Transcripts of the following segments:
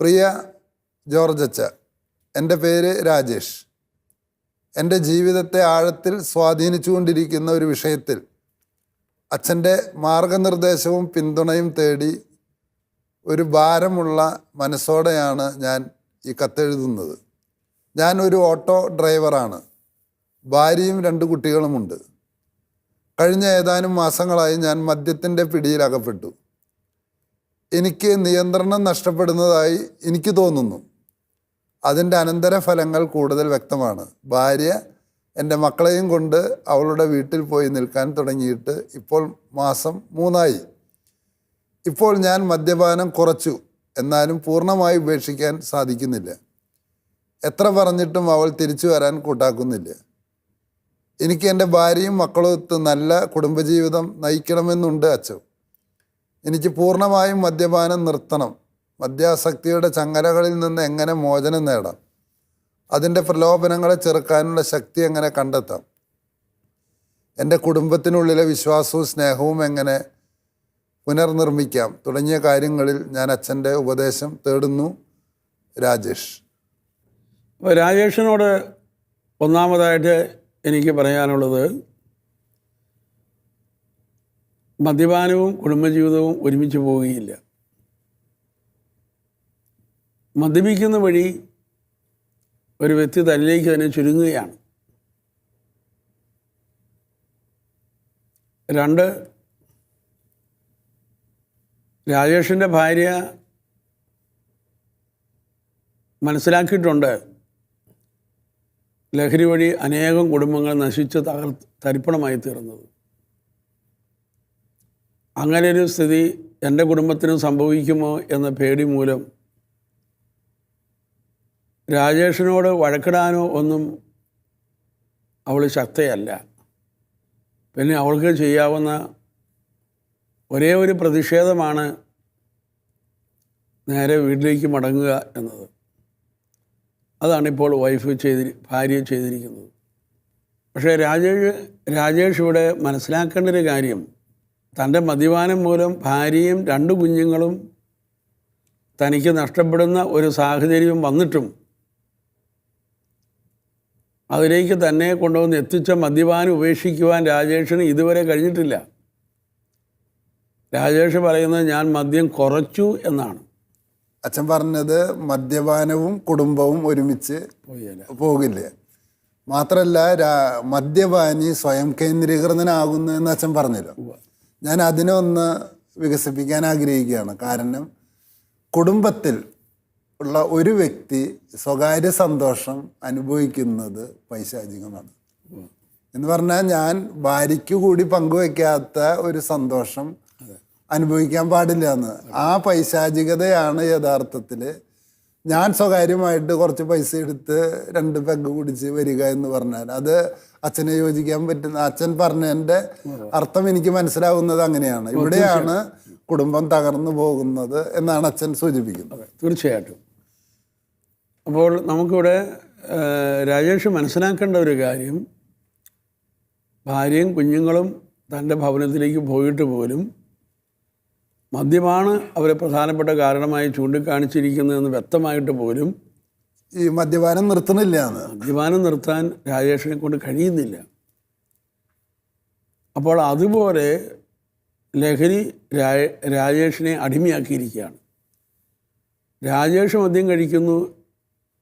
പ്രിയ George അച്ച, എൻ്റെ പേര് രാജേഷ്. എൻ്റെ ജീവിതത്തെ ആഴത്തിൽ സ്വാധീനിച്ചുകൊണ്ടിരിക്കുന്ന ഒരു വിഷയത്തിൽ അച്ഛൻ്റെ മാർഗനിർദ്ദേശവും പിന്തുണയും തേടി ഒരു ഭാരമുള്ള മനസ്സോടെയാണ് ഞാൻ ഈ കത്തെഴുതുന്നത്. ഞാൻ ഒരു ഓട്ടോ ഡ്രൈവറാണ്. ഭാര്യയും 2 കുട്ടികളുമുണ്ട്. കഴിഞ്ഞ ഏതാനും മാസങ്ങളായി ഞാൻ മദ്യത്തിൻ്റെ പിടിയിലകപ്പെട്ടു. എനിക്ക് നിയന്ത്രണം നഷ്ടപ്പെടുന്നതായി എനിക്ക് തോന്നുന്നു. അതിൻ്റെ അനന്തരഫലങ്ങൾ കൂടുതൽ വ്യക്തമാണ്. ഭാര്യ എൻ്റെ മക്കളെയും കൊണ്ട് അവളുടെ വീട്ടിൽ പോയി നിൽക്കാൻ തുടങ്ങിയിട്ട് ഇപ്പോൾ മാസം 3 ഇപ്പോൾ ഞാൻ മദ്യപാനം കുറച്ചു, എന്നാലും പൂർണ്ണമായി ഉപേക്ഷിക്കാൻ സാധിക്കുന്നില്ല. എത്ര പറഞ്ഞിട്ടും അവൾ തിരിച്ചു വരാൻ കൂട്ടാക്കുന്നില്ല. എനിക്ക് എൻ്റെ ഭാര്യയും മക്കളുമൊത്ത് നല്ല കുടുംബജീവിതം നയിക്കണമെന്നുണ്ട് അച്ഛൻ. എനിക്ക് പൂർണ്ണമായും മദ്യപാനം നിർത്തണം. മദ്യാസക്തിയുടെ ചങ്ങലകളിൽ നിന്ന് എങ്ങനെ മോചനം നേടാം? അതിൻ്റെ പ്രലോഭനങ്ങളെ ചെറുക്കാനുള്ള ശക്തി എങ്ങനെ കണ്ടെത്താം? എൻ്റെ കുടുംബത്തിനുള്ളിലെ വിശ്വാസവും സ്നേഹവും എങ്ങനെ പുനർനിർമ്മിക്കാം? തുടങ്ങിയ കാര്യങ്ങളിൽ ഞാൻ അച്ഛൻ്റെ ഉപദേശം തേടുന്നു. രാജേഷ്. അപ്പോൾ രാജേഷിനോട് ഒന്നാമതായിട്ട് എനിക്ക് പറയാനുള്ളത്, മദ്യപാനവും കുടുംബജീവിതവും ഒരുമിച്ച് പോവുകയില്ല. മദ്യപിക്കുന്ന വഴി ഒരു വ്യക്തി തന്നിലേക്ക് തന്നെ ചുരുങ്ങുകയാണ്. 2, രാജേഷിൻ്റെ ഭാര്യ മനസ്സിലാക്കിയിട്ടുണ്ട് ലഹരി വഴി അനേകം കുടുംബങ്ങൾ നശിച്ച് തരിപ്പണമായി തീർന്നത്. അങ്ങനെയൊരു സ്ഥിതി എൻ്റെ കുടുംബത്തിനും സംഭവിക്കുമോ എന്ന പേടി മൂലം രാജേഷിനോട് വഴക്കിടാനോ ഒന്നും അവൾ ശക്തയല്ല. പിന്നെ അവൾക്ക് ചെയ്യാവുന്ന ഒരേ ഒരു പ്രതിഷേധമാണ് നേരെ വീട്ടിലേക്ക് മടങ്ങുക എന്നത്. അതാണിപ്പോൾ ഭാര്യ ചെയ്തിരിക്കുന്നത്. പക്ഷേ രാജേഷ് ഇവിടെ മനസ്സിലാക്കേണ്ട ഒരു കാര്യം, തൻ്റെ മദ്യപാനം മൂലം ഭാര്യയും 2 കുഞ്ഞുങ്ങളും തനിക്ക് നഷ്ടപ്പെടുന്ന ഒരു സാഹചര്യം വന്നിട്ടും അതിലേക്ക് തന്നെ കൊണ്ടുവന്ന് എത്തിച്ച മദ്യപാനം ഉപേക്ഷിക്കുവാൻ രാജേഷിന് ഇതുവരെ കഴിഞ്ഞിട്ടില്ല. രാജേഷ് പറയുന്നത് ഞാൻ മദ്യം കുറച്ചു എന്നാണ്. അച്ഛൻ പറഞ്ഞത് മദ്യപാനവും കുടുംബവും ഒരുമിച്ച് പോകില്ല. മാത്രമല്ല, മദ്യപാനി സ്വയം കേന്ദ്രീകൃതനാകുന്നു എന്ന് അച്ഛൻ പറഞ്ഞല്ലോ. ഞാൻ അതിനെ ഒന്ന് വികസിപ്പിക്കാൻ ആഗ്രഹിക്കുകയാണ്. കാരണം കുടുംബത്തിൽ ഉള്ള ഒരു വ്യക്തി സ്വകാര്യ സന്തോഷം അനുഭവിക്കുന്നത് പൈശാചികമാണ്. എന്ന് പറഞ്ഞാൽ ഞാൻ ഭാര്യയ്ക്ക് കൂടി പങ്കുവയ്ക്കാത്ത ഒരു സന്തോഷം അനുഭവിക്കാൻ പാടില്ല എന്ന്. ആ പൈശാചികതയാണ് യഥാർത്ഥത്തിൽ ഞാൻ സ്വകാര്യമായിട്ട് കുറച്ച് പൈസ എടുത്ത് 2 പെഗ് കുടിച്ച് വരിക എന്ന് പറഞ്ഞാൽ അത് അച്ഛനെ യോജിക്കാൻ പറ്റുന്ന. അച്ഛൻ പറഞ്ഞതിൻ്റെ അർത്ഥം എനിക്ക് മനസ്സിലാവുന്നത് അങ്ങനെയാണ്. ഇവിടെയാണ് കുടുംബം തകർന്നു പോകുന്നത് എന്നാണ് അച്ഛൻ സൂചിപ്പിക്കുന്നത്. തീർച്ചയായിട്ടും. അപ്പോൾ നമുക്കിവിടെ രാജേഷ് മനസ്സിലാക്കേണ്ട ഒരു കാര്യം, ഭാര്യയും കുഞ്ഞുങ്ങളും തൻ്റെ ഭവനത്തിലേക്ക് പോയിട്ട് പോലും മദ്യമാണ് അവരെ പ്രധാനപ്പെട്ട കാരണമായി ചൂണ്ടിക്കാണിച്ചിരിക്കുന്നതെന്ന് വ്യക്തമായിട്ട് പോലും ഈ മദ്യപാനം നിർത്തുന്നില്ല. മദ്യപാനം നിർത്താൻ രാജേഷിനെ കൊണ്ട് കഴിയുന്നില്ല. അപ്പോൾ അതുപോലെ ലഹരി രാജേഷിനെ അടിമയാക്കിയിരിക്കുകയാണ്. രാജേഷ് മദ്യം കഴിക്കുന്നു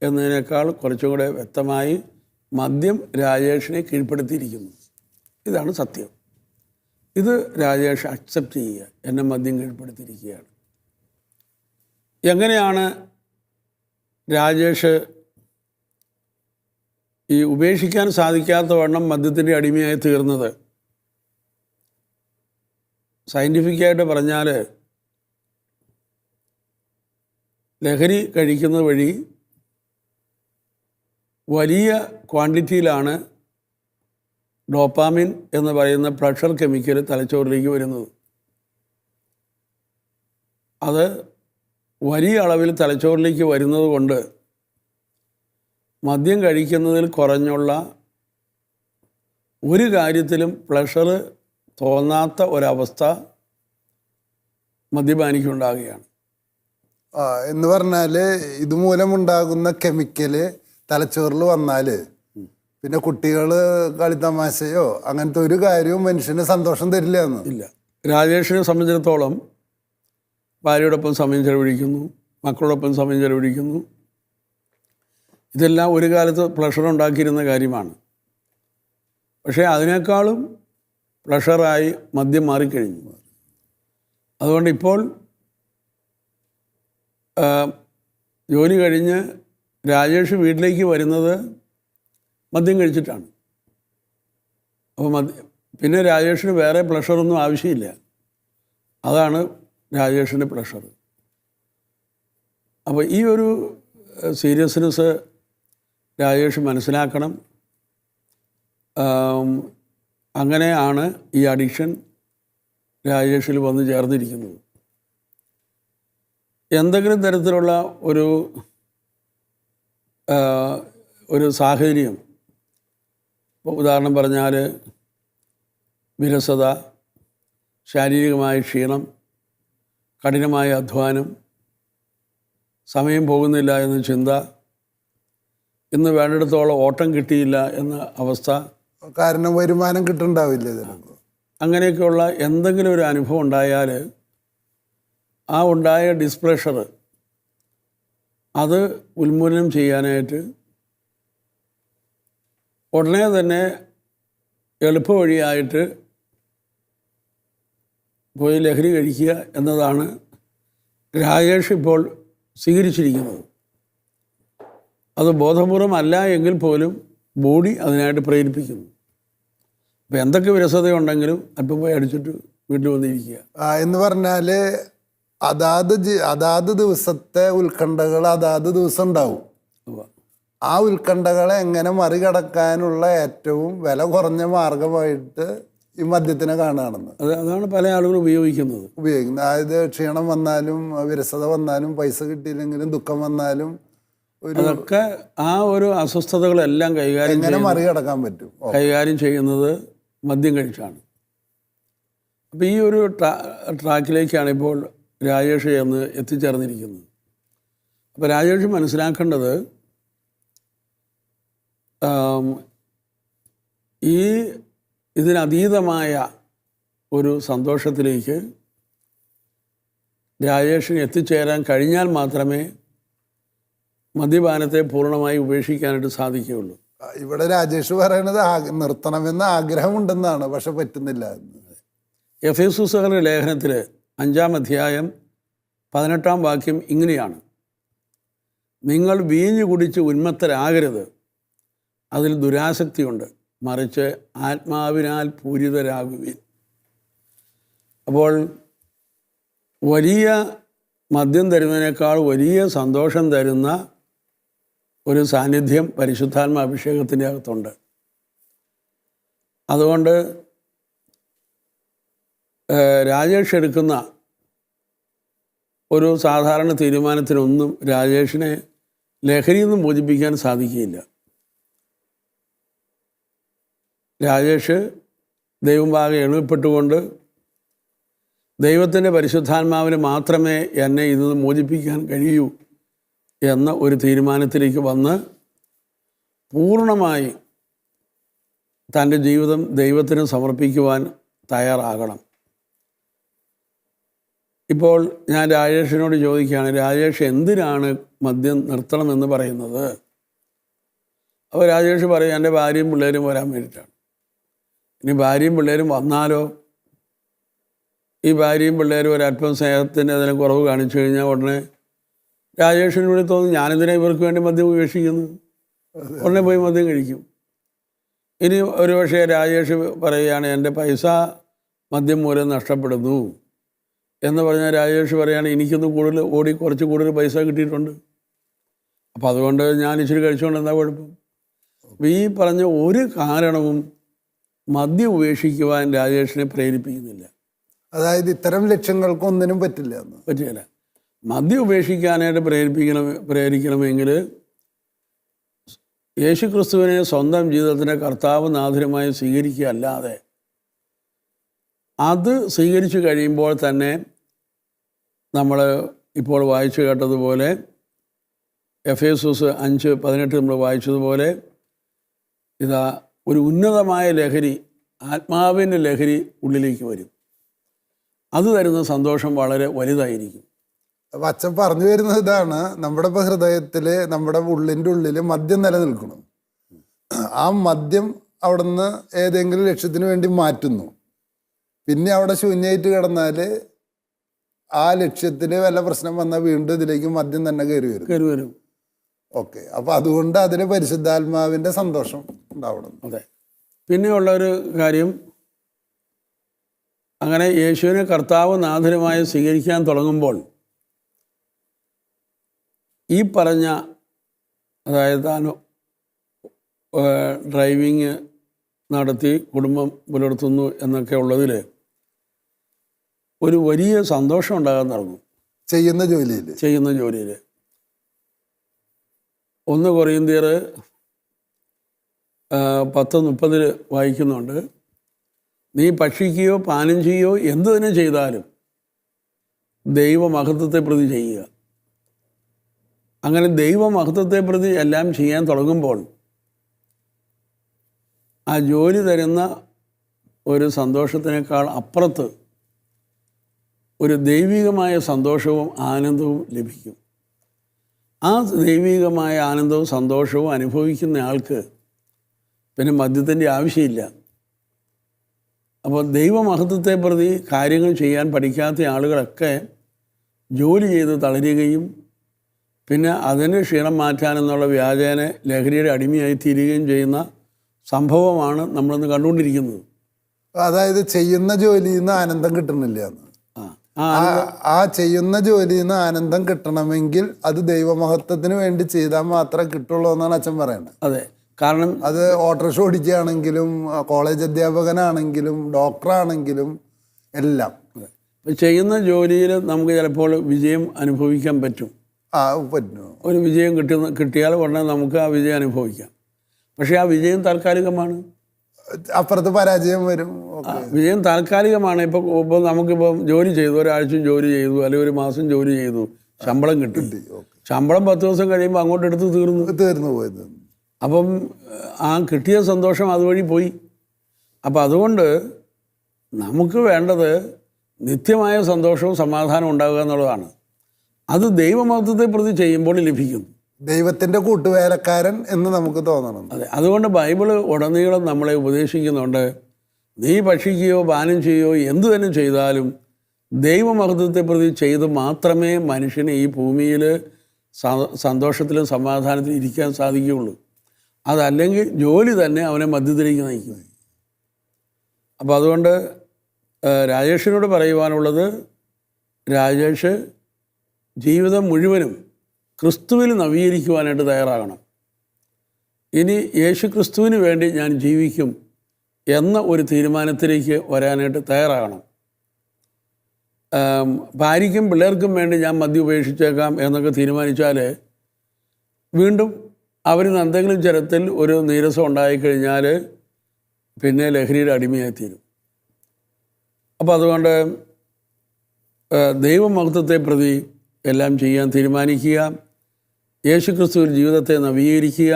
എന്നതിനേക്കാൾ കുറച്ചും കൂടെ വ്യക്തമായി മദ്യം രാജേഷിനെ കീഴ്പ്പെടുത്തിയിരിക്കുന്നു. ഇതാണ് സത്യം. ഇത് രാജേഷ് അക്സെപ്റ്റ് ചെയ്യുക, എന്നെ മദ്യം കീഴ്പ്പെടുത്തിയിരിക്കുകയാണ്. എങ്ങനെയാണ് രാജേഷ് ഈ ഉപേക്ഷിക്കാൻ സാധിക്കാത്ത വണ്ണം മദ്യത്തിൻ്റെ അടിമയായി തീർന്നത്? സയൻറ്റിഫിക്കായിട്ട് പറഞ്ഞാൽ ലഹരി കഴിക്കുന്നത് വഴി വലിയ ക്വാണ്ടിറ്റിയിലാണ് ഡോപ്പാമിൻ എന്ന് പറയുന്ന പ്ലഷർ കെമിക്കൽ തലച്ചോറിലേക്ക് വരുന്നത്. അത് വലിയ അളവിൽ തലച്ചോറിലേക്ക് വരുന്നത് കൊണ്ട് മദ്യം കഴിക്കുന്നതിൽ കുറഞ്ഞുള്ള ഒരു കാര്യത്തിലും പ്ലഷർ തോന്നാത്ത ഒരവസ്ഥ മദ്യപാനിക്കുണ്ടാകുകയാണ്. എന്ന് പറഞ്ഞാല് ഇതുമൂലമുണ്ടാകുന്ന കെമിക്കല് തലച്ചോറിൽ വന്നാല് പിന്നെ കുട്ടികള് കളിത്തമാശയോ അങ്ങനത്തെ ഒരു കാര്യവും മനുഷ്യന് സന്തോഷം തരില്ല എന്ന്. ഇല്ല. രാജേഷിനെ സംബന്ധിച്ചിടത്തോളം ഭാര്യയോടൊപ്പം സമയം ചെലവഴിക്കുന്നു, മക്കളോടൊപ്പം സമയം ചെലവഴിക്കുന്നു. ഇതെല്ലാം ഒരു കാലത്ത് പ്ലഷർ ഉണ്ടാക്കിയിരുന്ന കാര്യമാണ്. പക്ഷേ അതിനേക്കാളും പ്ലഷറായി മദ്യം മാറിക്കഴിഞ്ഞു. അതുകൊണ്ട് ഇപ്പോൾ ജോലി കഴിഞ്ഞ് രാജേഷ് വീട്ടിലേക്ക് വരുന്നത് മദ്യം കഴിച്ചിട്ടാണ്. അപ്പോൾ പിന്നെ രാജേഷിന് വേറെ പ്ലഷറൊന്നും ആവശ്യമില്ല. അതാണ് രാജേഷിൻ്റെ പ്ലഷർ. അപ്പോൾ ഈ ഒരു സീരിയസ്നെസ് രാജേഷ് മനസ്സിലാക്കണം. അങ്ങനെയാണ് ഈ അഡിക്ഷൻ രാജേഷിൽ വന്ന് ചേർന്നിരിക്കുന്നത്. എന്തെങ്കിലും തരത്തിലുള്ള ഒരു സാഹചര്യം, ഇപ്പോൾ ഉദാഹരണം പറഞ്ഞാൽ വിരസത, ശാരീരികമായ ക്ഷീണം, കഠിനമായ അധ്വാനം, സമയം പോകുന്നില്ല എന്ന ചിന്ത, ഇന്ന് വേണ്ടിടത്തോളം ഓട്ടം കിട്ടിയില്ല എന്ന അവസ്ഥ, കാരണം വരുമാനം കിട്ടുന്നുണ്ടാവില്ല ചിലപ്പോൾ, അങ്ങനെയൊക്കെയുള്ള എന്തെങ്കിലും ഒരു അനുഭവം ഉണ്ടായാൽ ആ ഉണ്ടായ ഡിസ്പ്ലഷർ അത് ഉന്മൂലനം ചെയ്യാനായിട്ട് ഉടനെ തന്നെ എളുപ്പവഴിയായിട്ട് പോയി ലഹരി കഴിക്കുക എന്നതാണ് രാജേഷ് ഇപ്പോൾ സ്വീകരിച്ചിരിക്കുന്നത്. അത് ബോധപൂർവം അല്ല എങ്കിൽ പോലും ബോഡി അതിനായിട്ട് പ്രേരിപ്പിക്കുന്നു. അപ്പോൾ എന്തൊക്കെ വിരസതയുണ്ടെങ്കിലും അല്പം പോയി അടിച്ചിട്ട് വീട്ടിൽ വന്നിരിക്കുക എന്ന് പറഞ്ഞാൽ അതാത് ദിവസത്തെ ഉത്കണ്ഠകൾ അതാത് ദിവസം ഉണ്ടാവും. ആ ഉത്കണ്ഠകളെ എങ്ങനെ മറികടക്കാനുള്ള ഏറ്റവും വില കുറഞ്ഞ മാർഗമായിട്ട് ഈ മദ്യത്തിനെ കാണുകയാണെന്ന്. അതാണ് പല ആളുകളും ഉപയോഗിക്കുന്നത്. അതായത് ക്ഷീണം വന്നാലും വിരസത വന്നാലും പൈസ കിട്ടിയില്ലെങ്കിലും ദുഃഖം വന്നാലും അതൊക്കെ ആ ഒരു അസ്വസ്ഥതകളെല്ലാം മറികടക്കാൻ പറ്റും, കൈകാര്യം ചെയ്യുന്നത് മദ്യം കഴിച്ചാണ്. അപ്പോൾ ഈ ഒരു ട്രാക്കിലേക്കാണ് ഇപ്പോൾ രാജേഷ് എന്ന് എത്തിച്ചേർന്നിരിക്കുന്നത്. അപ്പോൾ രാജേഷ് മനസ്സിലാക്കേണ്ടത് ഇതിനതീതമായ ഒരു സന്തോഷത്തിലേക്ക് രാജേഷിന് എത്തിച്ചേരാൻ കഴിഞ്ഞാൽ മാത്രമേ മദ്യപാനത്തെ പൂർണ്ണമായി ഉപേക്ഷിക്കാനായിട്ട് സാധിക്കുകയുള്ളൂ. ഇവിടെ രാജേഷ് പറയണത് നിർത്തണമെന്ന് ആഗ്രഹമുണ്ടെന്നാണ്, പക്ഷെ പറ്റുന്നില്ല. എഫേസുസുകാരുടെ ലേഖനത്തിൽ 5-ാം അധ്യായം 18-ാം വാക്യം ഇങ്ങനെയാണ്: നിങ്ങൾ വീഞ്ഞു കുടിച്ച് ഉന്മത്തരാകരുത്, അതിൽ ദുരാസക്തിയുണ്ട്, മറിച്ച് ആത്മാവിനാൽ പൂരിതരാകുവിൻ. അപ്പോൾ വലിയ മദ്യം തരുന്നതിനേക്കാൾ വലിയ സന്തോഷം തരുന്ന ഒരു സാന്നിധ്യം പരിശുദ്ധാത്മ അഭിഷേകത്തിൻ്റെ അകത്തുണ്ട്. അതുകൊണ്ട് രാജേഷ് എടുക്കുന്ന ഒരു സാധാരണ തീരുമാനത്തിനൊന്നും രാജേഷിനെ ലഹരിയിൽ നിന്ന് മോചിപ്പിക്കാൻ സാധിക്കുകയില്ല. രാജേഷ് ദൈവമാകെ എളിമപ്പെട്ടുകൊണ്ട് ദൈവത്തിൻ്റെ പരിശുദ്ധാത്മാവിന് മാത്രമേ എന്നെ ഇതിൽ നിന്ന് മോചിപ്പിക്കാൻ കഴിയൂ എന്ന ഒരു തീരുമാനത്തിലേക്ക് വന്ന് പൂർണ്ണമായി തൻ്റെ ജീവിതം ദൈവത്തിന് സമർപ്പിക്കുവാൻ തയ്യാറാകണം. ഇപ്പോൾ ഞാൻ രാജേഷിനോട് ചോദിക്കുകയാണ്, രാജേഷ് എന്തിനാണ് മദ്യം നിർത്തണമെന്ന് പറയുന്നത്? അപ്പോൾ രാജേഷ് പറയും, എൻ്റെ ഭാര്യയും പിള്ളേരും വരാൻ വേണ്ടിയിട്ടാണ്. ഇനി ഭാര്യയും പിള്ളേരും വന്നാലോ? ഈ ഭാര്യയും പിള്ളേരും ഒരല്പം സ്നേഹത്തിൻ്റെ അതിന് കുറവ് കാണിച്ചു കഴിഞ്ഞാൽ ഉടനെ രാജേഷിന് കൂടി തോന്നും, ഞാനെന്തിനാ ഇവർക്ക് വേണ്ടി മദ്യം ഉപേക്ഷിക്കുന്നു, ഉടനെ പോയി മദ്യം കഴിക്കും. ഇനി ഒരു പക്ഷേ രാജേഷ് പറയുകയാണ്, എൻ്റെ പൈസ മദ്യം മൂലം നഷ്ടപ്പെടുന്നു എന്ന് പറഞ്ഞാൽ രാജേഷ് പറയുകയാണ്, എനിക്കൊന്ന് കുറച്ച് കൂടുതൽ പൈസ കിട്ടിയിട്ടുണ്ട്, അപ്പോൾ അതുകൊണ്ട് ഞാൻ ഇച്ചിരി കഴിച്ചുകൊണ്ട് എന്താ കുഴപ്പം? ഈ പറഞ്ഞ ഒരു കാരണവും മദ്യം ഉപേക്ഷിക്കുവാൻ രാജേഷിനെ പ്രേരിപ്പിക്കുന്നില്ല. അതായത് ഇത്തരം ലക്ഷ്യങ്ങൾക്കൊന്നിനും പറ്റില്ല. മദ്യം ഉപേക്ഷിക്കാനായിട്ട് പ്രേരിക്കണമെങ്കിൽ യേശുക്രിസ്തുവിനെ സ്വന്തം ജീവിതത്തിൻ്റെ കർത്താവ് നാഥനുമായി സ്വീകരിക്കുക അല്ലാതെ, അത് സ്വീകരിച്ചു കഴിയുമ്പോൾ തന്നെ നമ്മൾ ഇപ്പോൾ വായിച്ചു കേട്ടതുപോലെ എഫേസോസ് 5:18 നമ്മൾ വായിച്ചതുപോലെ ഇതാ ഒരു ഉന്നതമായ ലഹരി, ആത്മാവിൻ്റെ ലഹരി ഉള്ളിലേക്ക് വരും. അത് തരുന്ന സന്തോഷം വളരെ വലുതായിരിക്കും. അപ്പം അച്ഛൻ പറഞ്ഞു വരുന്നത് ഇതാണ്, നമ്മുടെ ഇപ്പോൾ ഹൃദയത്തിൽ, നമ്മുടെ ഉള്ളിൻ്റെ ഉള്ളിൽ മദ്യം നിലനിൽക്കണം. ആ മദ്യം അവിടെ നിന്ന് ഏതെങ്കിലും ലക്ഷ്യത്തിന് വേണ്ടി മാറ്റുന്നു. പിന്നെ അവിടെ ശൂന്യമായിട്ട് കിടന്നാൽ ആ ലക്ഷ്യത്തിൽ വല്ല പ്രശ്നം വന്നാൽ വീണ്ടും ഇതിലേക്ക് മദ്യം തന്നെ കയറി വരും. ഓക്കെ, അപ്പോൾ അതുകൊണ്ട് അതിന് പരിശുദ്ധാത്മാവിൻ്റെ സന്തോഷം ഉണ്ടാവണം. അതെ. പിന്നെയുള്ളൊരു കാര്യം, അങ്ങനെ യേശുവിനെ കർത്താവ് നാഥനുമായി സ്വീകരിക്കാൻ തുടങ്ങുമ്പോൾ ഈ പറഞ്ഞ, അതായത് താൻ ഡ്രൈവിങ് നടത്തി കുടുംബം പുലർത്തുന്നു എന്നൊക്കെ ഉള്ളതിൽ ഒരു വലിയ സന്തോഷം ഉണ്ടാകാൻ തുടങ്ങും ചെയ്യുന്ന ജോലിയിൽ. 1 കൊറിന്ത്യർ 10:30 വായിക്കുന്നുണ്ട്, നീ ഭക്ഷിക്കുകയോ പാനം ചെയ്യുകയോ എന്തു തന്നെ ചെയ്താലും ദൈവമഹത്വത്തെ പ്രതി ചെയ്യുക. അങ്ങനെ ദൈവമഹത്വത്തെ പ്രതി എല്ലാം ചെയ്യാൻ തുടങ്ങുമ്പോൾ ആ ജോലി തരുന്ന ഒരു സന്തോഷത്തിനേക്കാൾ അപ്പുറത്ത് ഒരു ദൈവികമായ സന്തോഷവും ആനന്ദവും ലഭിക്കും. ആ ദൈവികമായ ആനന്ദവും സന്തോഷവും അനുഭവിക്കുന്ന ആൾക്ക് പിന്നെ മദ്യത്തിൻ്റെ ആവശ്യമില്ല. അപ്പോൾ ദൈവമഹത്വത്തെ പ്രതി കാര്യങ്ങൾ ചെയ്യാൻ പഠിക്കാത്ത ആളുകളൊക്കെ ജോലി ചെയ്ത് തളരുകയും പിന്നെ അതിന് ക്ഷീണം മാറ്റാനെന്നുള്ള വ്യാജേന ലഹരിയുടെ അടിമയായി തീരുകയും ചെയ്യുന്ന സംഭവമാണ് നമ്മളിന്ന് കണ്ടുകൊണ്ടിരിക്കുന്നത്. അതായത് ചെയ്യുന്ന ജോലിയിൽ നിന്ന് ആനന്ദം കിട്ടുന്നില്ല. ആ ചെയ്യുന്ന ജോലിയിൽ നിന്ന് ആനന്ദം കിട്ടണമെങ്കിൽ അത് ദൈവമഹത്വത്തിന് വേണ്ടി ചെയ്താൽ മാത്രമേ കിട്ടുള്ളൂ എന്നാണ് അച്ഛൻ പറയുന്നത്. അതെ, കാരണം അത് ഓട്ടോറിക്ഷ ഓടിക്കുകയാണെങ്കിലും കോളേജ് അധ്യാപകനാണെങ്കിലും ഡോക്ടറാണെങ്കിലും എല്ലാം ചെയ്യുന്ന ജോലിയിൽ നമുക്ക് ചിലപ്പോൾ വിജയം അനുഭവിക്കാൻ പറ്റും. ഒരു വിജയം കിട്ടിയാൽ ഉടനെ നമുക്ക് ആ വിജയം അനുഭവിക്കാം. പക്ഷേ ആ വിജയം താൽക്കാലികമാണ്. അപ്പുറത്ത് പരാജയം വരും. വിജയം താൽക്കാലികമാണ്. ഇപ്പോൾ നമുക്കിപ്പോൾ ജോലി ചെയ്തു, ഒരാഴ്ച ജോലി ചെയ്തു, അല്ലെങ്കിൽ ഒരു മാസം ജോലി ചെയ്തു, ശമ്പളം കിട്ടി. ശമ്പളം 10 ദിവസം കഴിയുമ്പോൾ അങ്ങോട്ട് എടുത്ത് തീർന്നു പോയത്. അപ്പം ആ കിട്ടിയ സന്തോഷം അതുവഴി പോയി. അപ്പം അതുകൊണ്ട് നമുക്ക് വേണ്ടത് നിത്യമായ സന്തോഷവും സമാധാനവും ഉണ്ടാവുക എന്നുള്ളതാണ്. അത് ദൈവമഹത്വത്തെ പ്രതി ചെയ്യുമ്പോൾ ലഭിക്കുന്നു. ദൈവത്തിൻ്റെ കൂട്ടുവേലക്കാരൻ എന്ന് നമുക്ക് തോന്നണം. അതെ, അതുകൊണ്ട് ബൈബിള് ഉടനീളം നമ്മളെ ഉപദേശിക്കുന്നുണ്ട്, നീ ഭക്ഷിക്കുകയോ പാനം ചെയ്യുകയോ എന്തു തന്നെ ചെയ്താലും ദൈവമഹത്വത്തെ പ്രതി ചെയ്ത് മാത്രമേ മനുഷ്യന് ഈ ഭൂമിയിൽ സന്തോഷത്തിലും സമാധാനത്തിലും ഇരിക്കാൻ സാധിക്കുകയുള്ളൂ. അതല്ലെങ്കിൽ ജോലി തന്നെ അവനെ മദ്യത്തിലേക്ക് നയിക്കും. അപ്പോൾ അതുകൊണ്ട് രാജേഷിനോട് പറയുവാനുള്ളത്, രാജേഷ് ജീവിതം മുഴുവനും ക്രിസ്തുവിൽ നവീകരിക്കുവാനായിട്ട് തയ്യാറാകണം. ഇനി യേശു ക്രിസ്തുവിന് വേണ്ടി ഞാൻ ജീവിക്കും എന്ന ഒരു തീരുമാനത്തിലേക്ക് വരാനായിട്ട് തയ്യാറാകണം. ഭാര്യയ്ക്കും പിള്ളേർക്കും വേണ്ടി ഞാൻ മദ്യം ഉപേക്ഷിച്ചേക്കാം എന്നൊക്കെ തീരുമാനിച്ചാൽ വീണ്ടും അവരിൽ നിന്ന് എന്തെങ്കിലും തരത്തിൽ ഒരു നീരസം ഉണ്ടായിക്കഴിഞ്ഞാൽ പിന്നെ ലഹരിയുടെ അടിമയായിത്തീരും. അപ്പോൾ അതുകൊണ്ട് ദൈവമഹത്വത്തെ പ്രതി എല്ലാം ചെയ്യാൻ തീരുമാനിക്കുക, യേശു ക്രിസ്തുവിൽ ജീവിതത്തെ നവീകരിക്കുക,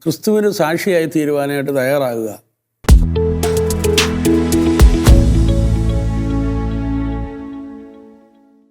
ക്രിസ്തുവിന് സാക്ഷിയായി തീരുവാനായിട്ട് തയ്യാറാകുക.